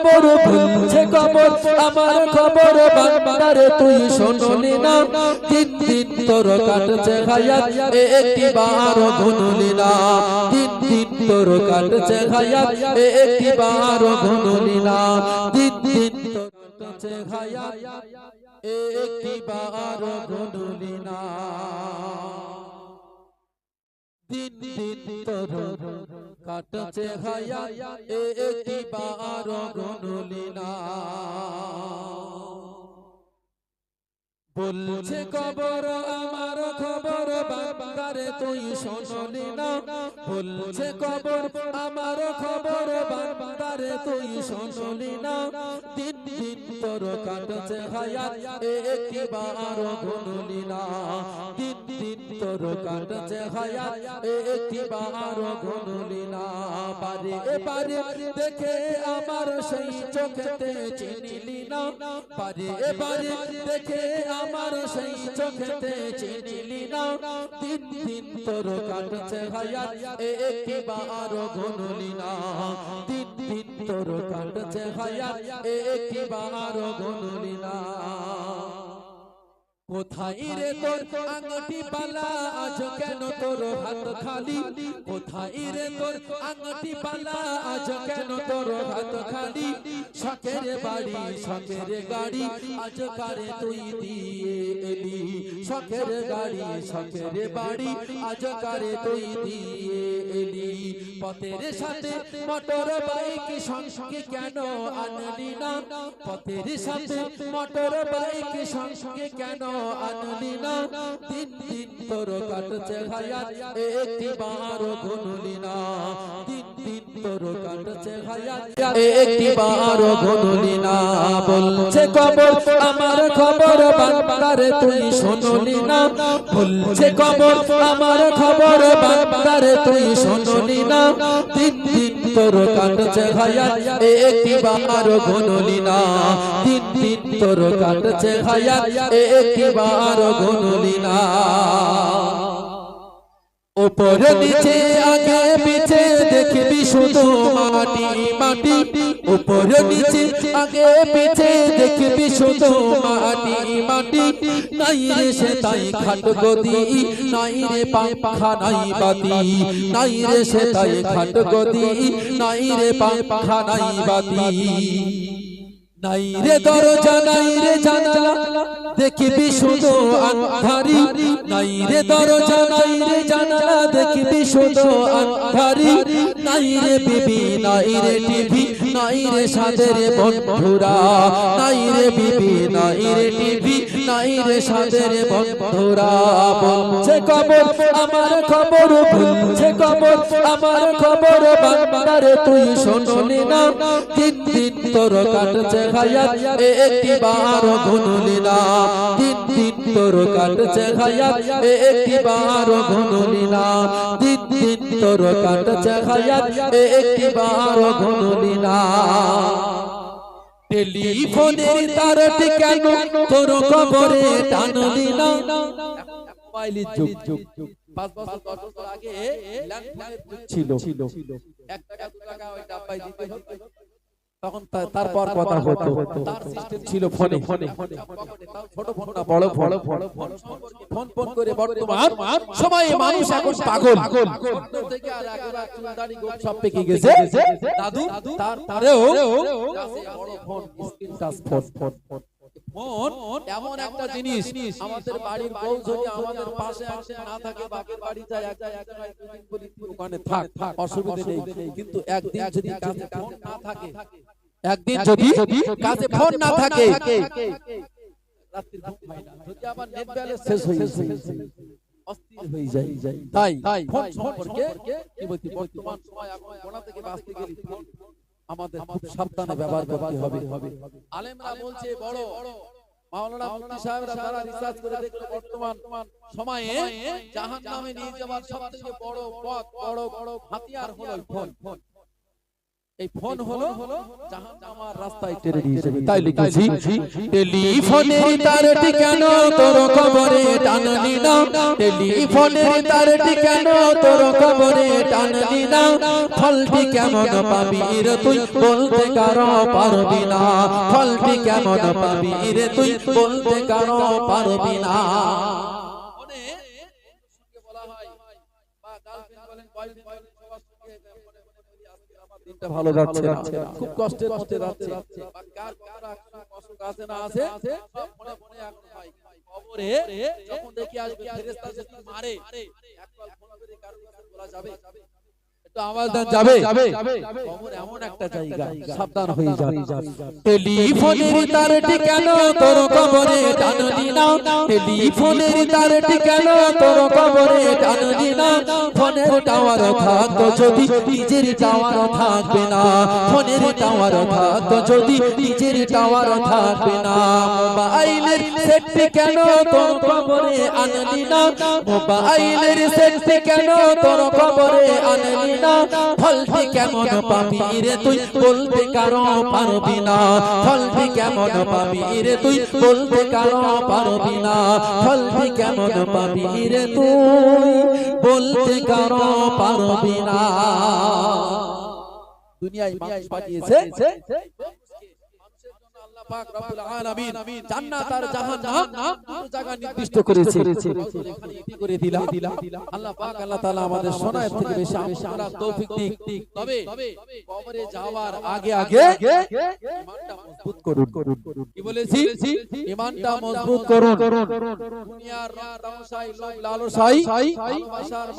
খবর ভুলছে খবর আমার খবর বান্দারে তুই শুনলি না দিন দিন তোর কাটছে হায়াত একটি বার গুনলি না দিন দিন তোর কাটছে হায়াত একটি বার গুনলি না দিন দিন তোর কাটছে হায়াত একটি বার গুনলি না দিন দিন তোর কাটছে হায়াত একটি বার গুনলি না বলছে খবর আমার খবর বান্দারে তুই শুনলি না বলছে খবর আমার খবর বান্দারে তুই শুনলি না দিন দিন তোর কাটছে হায়াত একটি বার গুনলি না দিন দিন তোর কাটছে হায়াত একটি বার গুনলি না বারে বারে দেখে আমার সেই চোখেতে চিনিলি না বারে বারে দেখে আমার সেই চোখেতে চিনিলি না দিন দিন তোর কাটছে হায়াত একটি বার গুনলি না দিন দিন তোর কাটছে হায়াত একটি বার গুনলি না কোথায় রে তোর আংটি পালা আজ কেন তোর হাত খালি কোথায় রে তোর আংটি পালা আজ কেন তোর হাত খালি শখের বাড়ি শখের গাড়ি আজ কারে তুই দিয়ে এলি শখের গাড়ি শখের বাড়ি আজ কারে তুই দিয়ে এলি পথের সাথে মোটর বাইক সঙ্গে কেন আনলি না পথের সাথে মোটর বাইক সঙ্গে কেন আনলি না দিন দিন তোর কাটছে হায়াত একটি বার গুনলি না দিন দিন তোর কাটছে হায়াত একটি বার গুনলি না বলছে খবর আমার খবর বান্দারে তুই শুনলি না বলছে খবর আমার খবর বান্দারে তুই শুনলি না দিন দিন তোর কাটছে হায়াত একটি বার গুনলি না দিন দিন তোর কাটছে হায়াত একটি বার গুনলি না উপরে নিচে আগে পিছে দেখবি শুধু মাটি মাটি উপরে নিচে আগে পিছে দেখবি শুধু মাটি মাটি নাই রে সে তাই খাট গদি নাই রে পাখা নাই বাতি নাই রে সে তাই খাট গদি নাই রে পাখা নাই বাতি নাই রে দরজা নাই রে জানালা দেখবি শুধু আন্ধারি নাই রে দরজা নাই রে জানালা দেখবি শুধু আন্ধারি নাই রে বিবি নাই রে টিভি নাই রে সাদের বন্ধুরা নাই রে বিবি নাই রে টিভি নাই রে সাদের বন্ধুরা বলছে খবর আমার খবর ভুলছে খবর আমার খবর বান্দারে তুই শুনলি না দিন দিন তোর কাটছে হায়াত একটি বার গুনলি না দিন দিন তোর কাটছে হায়াত একটি বার গুনলি না দিন দিন তোর কাটছে হায়াত একটি বার গুনলি না টেলিফোনের তারটি কেন তোর কবরে টানলি না মোবাইলের যুগ 5 বছর 10 বছর আগে ল্যান্ডফোনের যুগ ছিল 1 টাকা 2 টাকা ওই ডাব্বায় দিতে হতো তখন তারপর কথা হতো তার সিস্টেম ছিল ফোনে ছোট ফোন না বড় ফোন ফোন করে বর্তমান সময়ে মানুষ এখন পাগল থেকে আর একবার চুলদাড়ি গোপ সব পেকে গেছে দাদু তারপরেও বড় phone screen touch phone phone এমন একটা জিনিস আমাদের বাড়ির বউ যদি আমাদের পাশে একজন না থাকে বাপের বাড়ি যায় একদিন বলি ওখানে থাক অসুবিধা নেই কিন্তু একদিন যদি কাছে ফোন না থাকে একদিন যদি কাছে ফোন না থাকে রাত্রি ঘুম হয় না যদি আবার নেট ব্যালেন্স শেষ হয়ে যায় অস্থির হয়ে যায় তাই ফোন সম্পর্কে কি বলতে বর্তমান সময় এখন কোনা থেকে বাঁচতে গেলে ফোন আমাদের খুব সাবধানে ব্যবহার করতে হবে আলেমরা বলছে বড় মাওলানা মুফতি সাহেবরা তারা রিসার্চ করে দেখলো বর্তমান সময়ে জাহান্নামে নিয়ে যাওয়ার সবথেকে বড় পথ বড় হাতিয়ার হলো ফোন এই ফোন হলো জাহান্নামের রাস্তায় টেনে নিয়ে যাবে। তাই লিখেছি টেলিফোনের তারটি কেন তোর কবরে টানলি না, টেলিফোনের তারটি কেন তোর কবরে টানলি না, ফলটি কেমন পাবি রে তুই বলতে কারো পারবি না, ফলটি কেমন পাবি রে তুই বলতে কারো পারবি না। মনে সঙ্গে বলা হয় বা গার্লফ্রেন্ড বলেন বয়ফ্রেন্ড বলেন সবার সঙ্গে দিনটা ভালো যাচ্ছে না, খুব কষ্টের মধ্যে যাচ্ছে, বা কার কষ্ট আছে না আছে সব মনে মনে এখন ভাই কবরে যখন দেখি আসবে ফেরেশতা যদি মারে একবার ফোন করে কারো কাছে বলা যাবে, একটু আওয়াজ দেন যাবে, কবর এমন একটা জায়গা, সাবধান হয়ে যাবে। টেলিফোনের তারটি কেন তোর কবরে টানলি না, টেলিফোনের তারটি কেন তোর কবরে টানলি না, ফোনের টাওয়ার থাকতো যদি নিজের টাওয়ার থাকবে না, ফোনের টাওয়ার থাকতো যদি নিজের টাওয়ার থাকবে না, মোবাইলের সেটটি কেন তোর কবরে আনলি না, মোবাইলের সেটটি কেন তোর কবরে আনলি না, ফলটি কেমন পাবি রে তুই বলতে কারো পারবি না, ফলটি কেমন পাবি রে তুই বলতে কারো পারবি না, ফলটি কেমন পাবি রে তুই বলতে কারো পারবি না। দুনিয়ায় মানুষ পাঠিয়েছে পাক রব্বুল আলামিন জান্নাত আর জাহান্নাম দুটো জায়গা নির্দিষ্ট করেছে, এখানে এটি করে দিলাম। আল্লাহ পাক আল্লাহ তাআলা আমাদের শোনার থেকে বেশি আমরা তৌফিক দিক। তবে কবরে যাওয়ার আগে ঈমানটা মজবুত করুন। কি বলেছি? ঈমানটা মজবুত করুন। দুনিয়ার রং তামাশাই লোভ লালসাই ভালোবাসার